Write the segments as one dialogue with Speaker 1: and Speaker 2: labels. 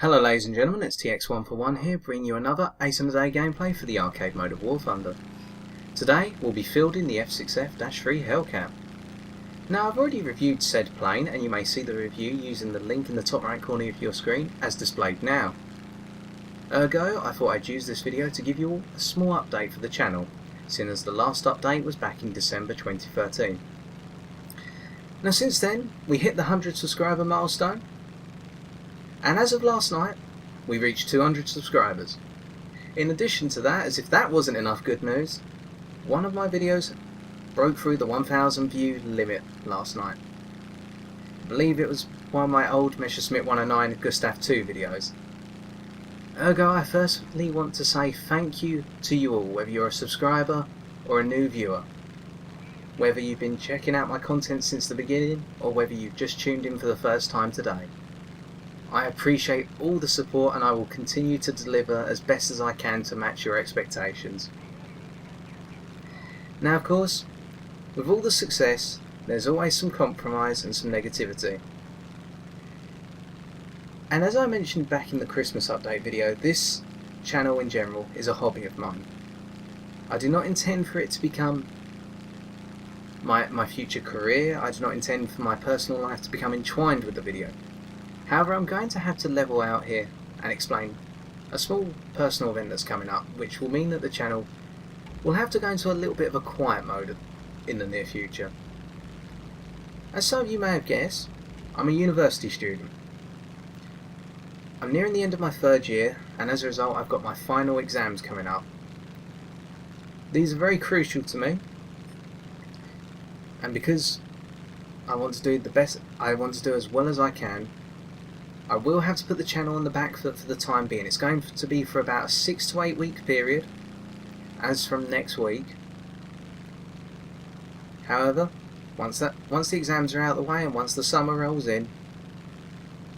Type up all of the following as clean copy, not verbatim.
Speaker 1: Hello ladies and gentlemen, it's TX141 here, bringing you another Ace in the Day gameplay for the arcade mode of War Thunder. Today we'll be fielding the F6F-3 Hellcat. Now I've already reviewed said plane, and you may see the review using the link in the top right corner of your screen as displayed now. Ergo, I thought I'd use this video to give you all a small update for the channel, seeing as the last update was back in December 2013. Now since then, we hit the 100 subscriber milestone, and as of last night, we reached 200 subscribers. In addition to that, as if that wasn't enough good news, one of my videos broke through the 1000 view limit last night. I believe it was one of my old Messerschmitt 109 Gustav 2 videos. Ergo, I firstly want to say thank you to you all, whether you're a subscriber or a new viewer. Whether you've been checking out my content since the beginning, or whether you've just tuned in for the first time today. I appreciate all the support, and I will continue to deliver as best as I can to match your expectations. Now of course, with all the success, there's always some compromise and some negativity. And as I mentioned back in the Christmas update video, this channel in general is a hobby of mine. I do not intend for it to become my future career. I do not intend for my personal life to become entwined with the video. However, I'm going to have to level out here and explain a small personal event that's coming up, which will mean that the channel will have to go into a little bit of a quiet mode in the near future. As some of you may have guessed, I'm a university student. I'm nearing the end of my third year, and as a result I've got my final exams coming up. These are very crucial to me, and because I want to do the best, I want to do as well as I can, I will have to put the channel on the back foot for the time being. It's going to be for about a 6 to 8 week period, as from next week. However, once the exams are out of the way and once the summer rolls in,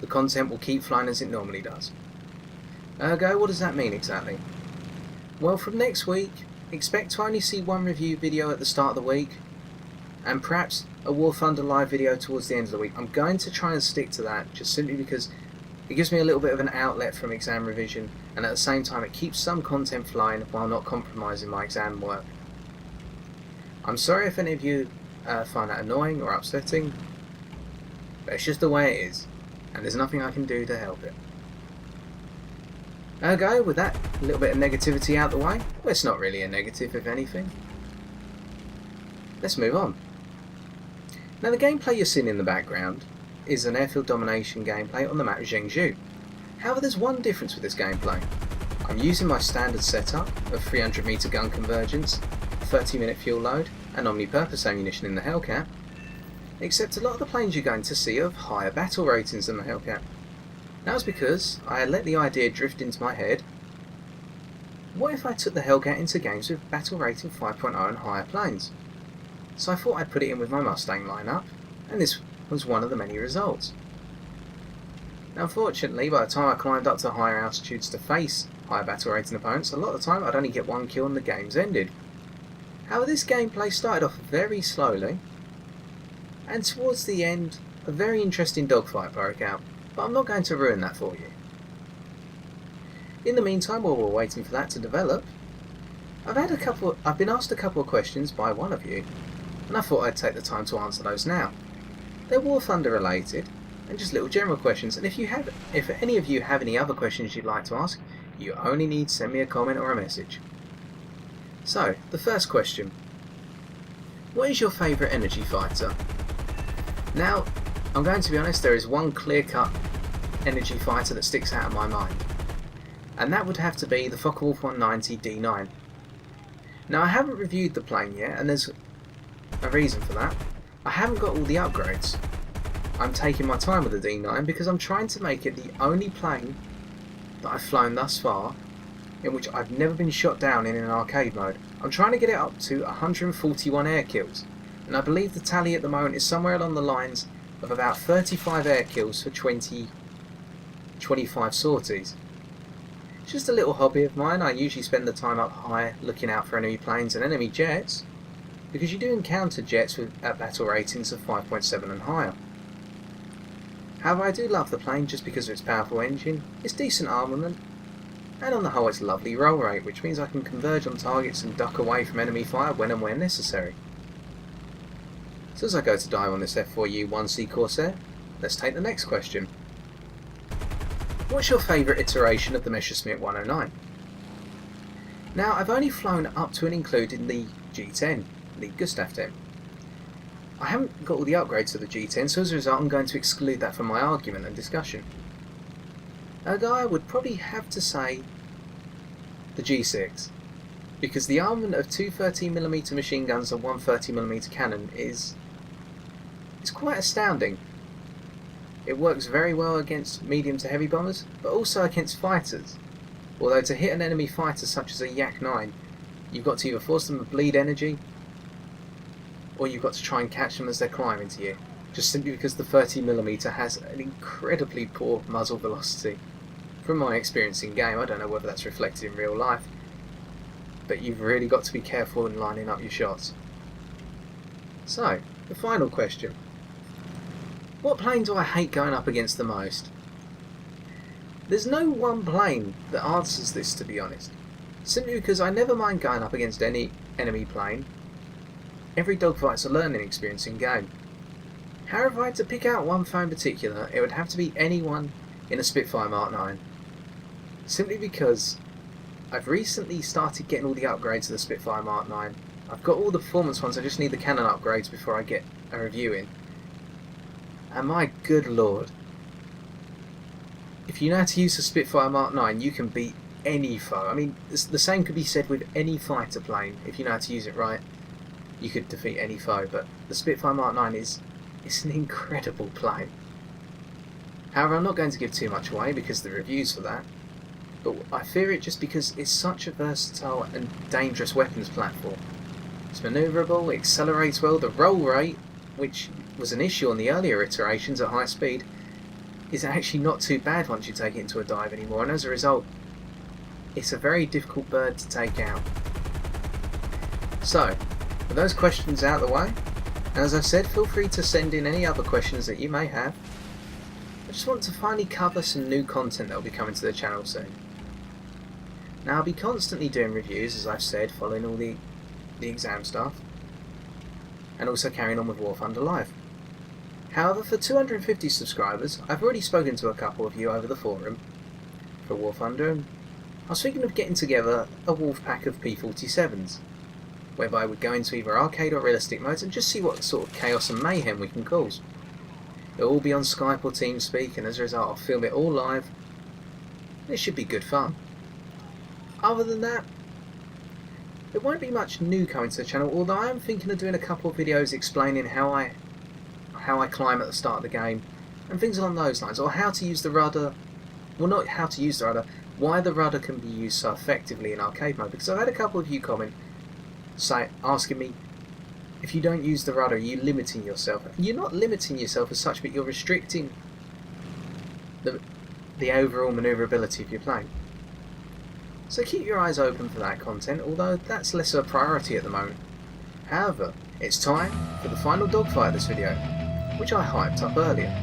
Speaker 1: the content will keep flying as it normally does. Ergo, what does that mean exactly? Well, from next week, expect to only see one review video at the start of the week, and perhaps a War Thunder live video towards the end of the week. I'm going to try and stick to that, just simply because it gives me a little bit of an outlet from exam revision, and at the same time it keeps some content flying while not compromising my exam work. I'm sorry if any of you find that annoying or upsetting, but it's just the way it is, and there's nothing I can do to help it. Ergo, with that little bit of negativity out the way, well, it's not really a negative if anything. Let's move on. Now the gameplay you're seeing in the background is an airfield domination gameplay on the map Zhengzhou. However, there's one difference with this gameplay. I'm using my standard setup of 300 meter gun convergence, 30-minute fuel load, and omni-purpose ammunition in the Hellcat, except a lot of the planes you're going to see have higher battle ratings than the Hellcat. That was because I had let the idea drift into my head: what if I took the Hellcat into games with battle rating 5.0 and higher planes? So I thought I'd put it in with my Mustang lineup, and this was one of the many results. Now unfortunately, by the time I climbed up to higher altitudes to face higher battle rating opponents, a lot of the time I'd only get one kill and the game's ended. However, this gameplay started off very slowly, and towards the end a very interesting dogfight broke out, but I'm not going to ruin that for you. In the meantime, while we're waiting for that to develop, I've been asked a couple of questions by one of you, and I thought I'd take the time to answer those now. They're War Thunder related, and just little general questions, and if any of you have any other questions you'd like to ask, you only need to send me a comment or a message. So, the first question: what is your favourite energy fighter? Now, I'm going to be honest, there is one clear-cut energy fighter that sticks out of my mind, and that would have to be the Focke-Wulf 190 D9. Now I haven't reviewed the plane yet, and there's a reason for that. I haven't got all the upgrades. I'm taking my time with the D9 because I'm trying to make it the only plane that I've flown thus far in which I've never been shot down in an arcade mode. I'm trying to get it up to 141 air kills, and I believe the tally at the moment is somewhere along the lines of about 35 air kills for 25 sorties. It's just a little hobby of mine. I usually spend the time up high looking out for enemy planes and enemy jets, because you do encounter jets at battle ratings of 5.7 and higher. However, I do love the plane just because of its powerful engine, its decent armament, and on the whole its lovely roll rate, which means I can converge on targets and duck away from enemy fire when and where necessary. So as I go to dive on this F4U-1C Corsair, let's take the next question. What's your favourite iteration of the Messerschmitt 109? Now, I've only flown up to and including the G10, the Gustav 10. I haven't got all the upgrades to the G10, so as a result I'm going to exclude that from my argument and discussion. Although I would probably have to say the G6, because the armament of two 13mm machine guns and one 30mm cannon is quite astounding. It works very well against medium to heavy bombers, but also against fighters. Although to hit an enemy fighter such as a Yak-9, you've got to either force them to bleed energy, or you've got to try and catch them as they're climbing to you, just simply because the 30mm has an incredibly poor muzzle velocity. From my experience in game, I don't know whether that's reflected in real life, but you've really got to be careful in lining up your shots. So, the final question. What plane do I hate going up against the most? There's no one plane that answers this, to be honest. Simply because I never mind going up against any enemy plane. Every dogfight's a learning experience in game. However, if I had to pick out one foe in particular, it would have to be anyone in a Spitfire Mark 9. Simply because I've recently started getting all the upgrades to the Spitfire Mark 9. I've got all the performance ones, I just need the cannon upgrades before I get a review in. And my good lord, if you know how to use the Spitfire Mark 9, you can beat any foe. I mean, the same could be said with any fighter plane. If you know how to use it right, you could defeat any foe. But the Spitfire Mark 9 is an incredible plane. However, I'm not going to give too much away because of the reviews for that. But I fear it just because it's such a versatile and dangerous weapons platform. It's manoeuvrable, it accelerates well, the roll rate, which was an issue on the earlier iterations at high speed, is actually not too bad once you take it into a dive anymore, and as a result, it's a very difficult bird to take out. So, with those questions out of the way, and as I said, feel free to send in any other questions that you may have. I just want to finally cover some new content that will be coming to the channel soon. Now, I'll be constantly doing reviews, as I've said, following all the exam stuff, and also carrying on with War Thunder Live. However, for 250 subscribers, I've already spoken to a couple of you over the forum for War Thunder, and I was thinking of getting together a wolf pack of P-47s, whereby we'd go into either arcade or realistic modes and just see what sort of chaos and mayhem we can cause. It'll all be on Skype or TeamSpeak, and as a result I'll film it all live. It should be good fun. Other than that, there won't be much new coming to the channel, although I am thinking of doing a couple of videos explaining how I climb at the start of the game, and things along those lines, or how to use the rudder. Well, not how to use the rudder, why the rudder can be used so effectively in arcade mode, because I've had a couple of you comment asking me, if you don't use the rudder, are you limiting yourself? You're not limiting yourself as such, but you're restricting the overall manoeuvrability of your plane. So keep your eyes open for that content, although that's less of a priority at the moment. However, it's time for the final dogfight of this video, which I hyped up earlier.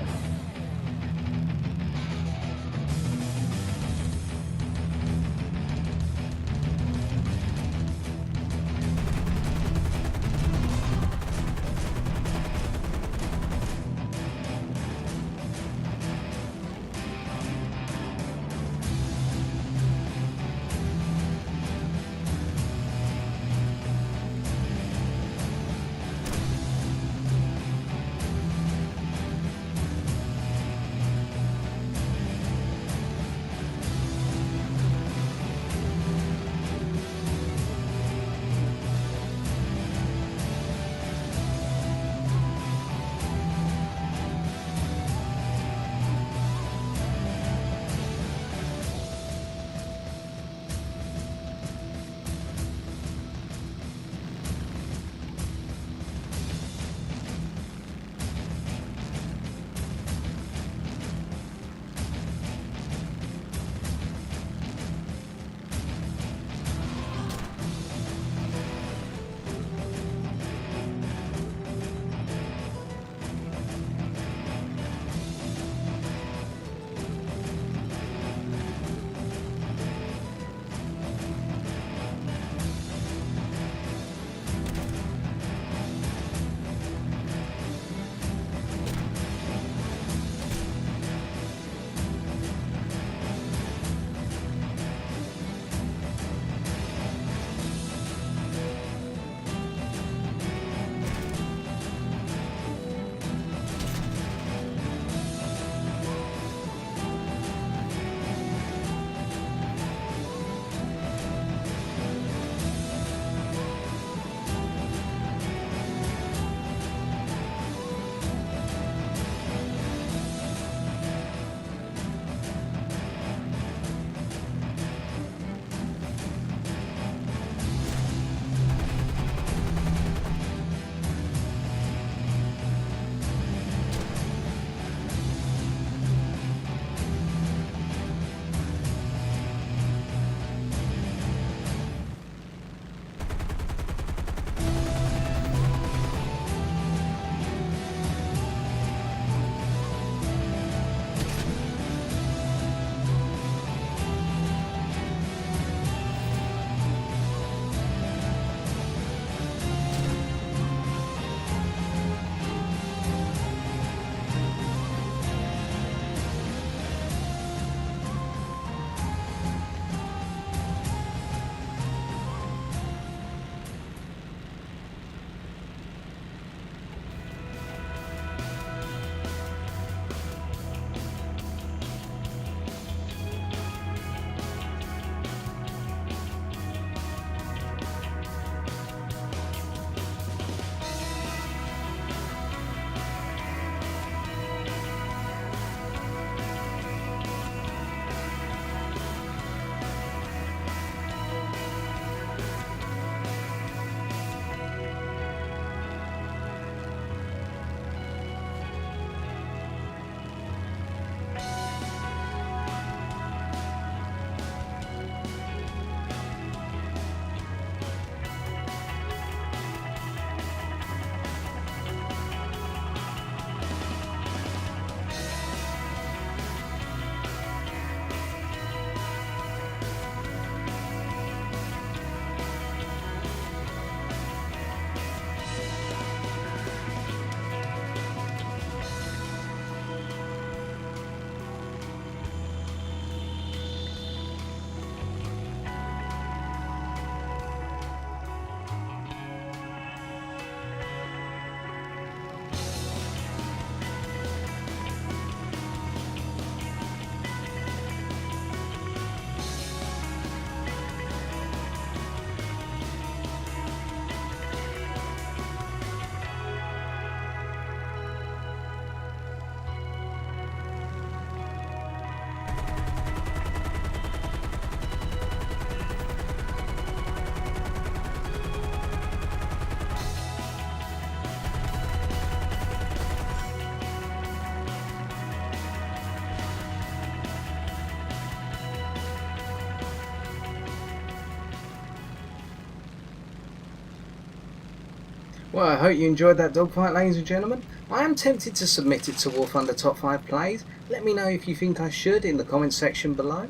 Speaker 1: Well, I hope you enjoyed that dogfight, ladies and gentlemen. I am tempted to submit it to War Thunder Top 5 Plays. Let me know if you think I should in the comment section below.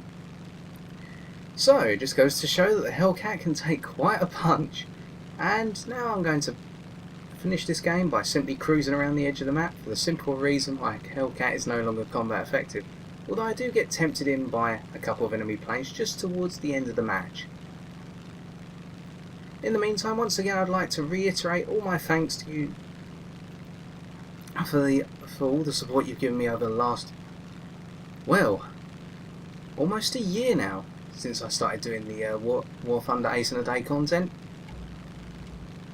Speaker 1: So, it just goes to show that the Hellcat can take quite a punch. And now I'm going to finish this game by simply cruising around the edge of the map for the simple reason my Hellcat is no longer combat effective. Although I do get tempted in by a couple of enemy planes just towards the end of the match. In the meantime, once again, I'd like to reiterate all my thanks to you for all the support you've given me over the last, well, almost a year now since I started doing the War Thunder Ace in a Day content.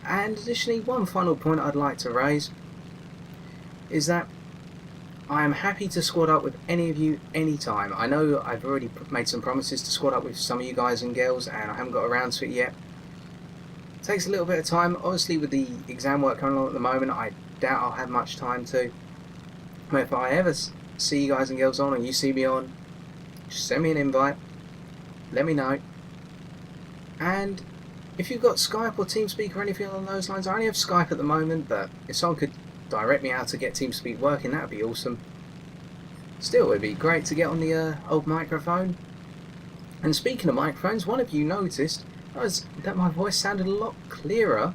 Speaker 1: And additionally, one final point I'd like to raise is that I am happy to squad up with any of you anytime. I know I've already made some promises to squad up with some of you guys and girls, and I haven't got around to it yet. It takes a little bit of time. Obviously, with the exam work coming along at the moment, I doubt I'll have much time to. But if I ever see you guys and girls on, and you see me on, just send me an invite. Let me know. And if you've got Skype or TeamSpeak or anything along those lines, I only have Skype at the moment, but if someone could direct me how to get TeamSpeak working, that would be awesome. Still, it would be great to get on the old microphone. And speaking of microphones, one of you noticed that my voice sounded a lot clearer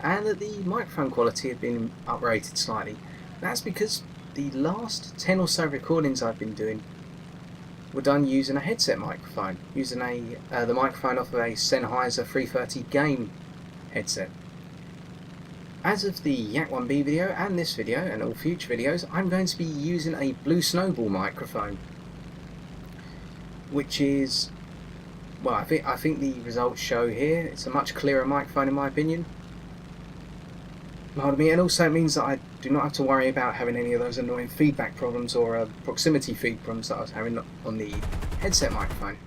Speaker 1: and that the microphone quality had been uprated slightly. That's because the last 10 or so recordings I've been doing were done using a headset microphone, using the microphone off of a Sennheiser 330 game headset. As of the Yak 1B video and this video and all future videos, I'm going to be using a Blue Snowball microphone, which is, well, I think the results show here it's a much clearer microphone in my opinion. Pardon me, and also it means that I do not have to worry about having any of those annoying feedback problems or proximity feed problems that I was having on the headset microphone.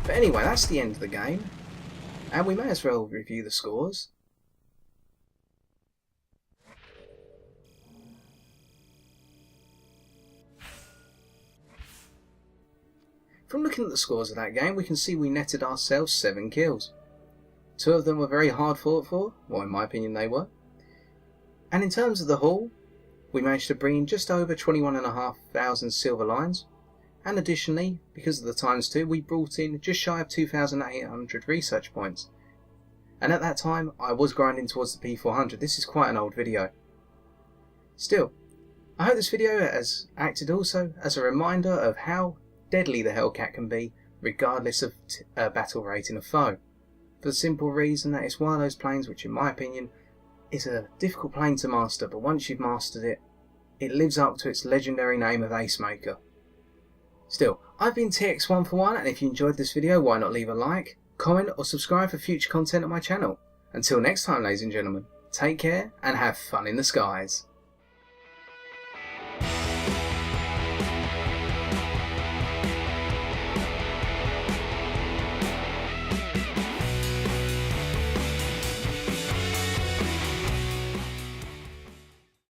Speaker 1: But anyway, that's the end of the game, and we may as well review the scores. From looking at the scores of that game, we can see we netted ourselves 7 kills. 2 of them were very hard fought for, well in my opinion they were. And in terms of the haul, we managed to bring in just over 21,500 silver lines, and additionally, because of the ×2, we brought in just shy of 2,800 research points. And at that time, I was grinding towards the P400, this is quite an old video. Still, I hope this video has acted also as a reminder of how deadly the Hellcat can be, regardless of battle rating of foe. For the simple reason that it's one of those planes which, in my opinion, is a difficult plane to master, but once you've mastered it, it lives up to its legendary name of Ace Maker. Still, I've been TX141, and if you enjoyed this video, why not leave a like, comment or subscribe for future content on my channel. Until next time, ladies and gentlemen, take care and have fun in the skies.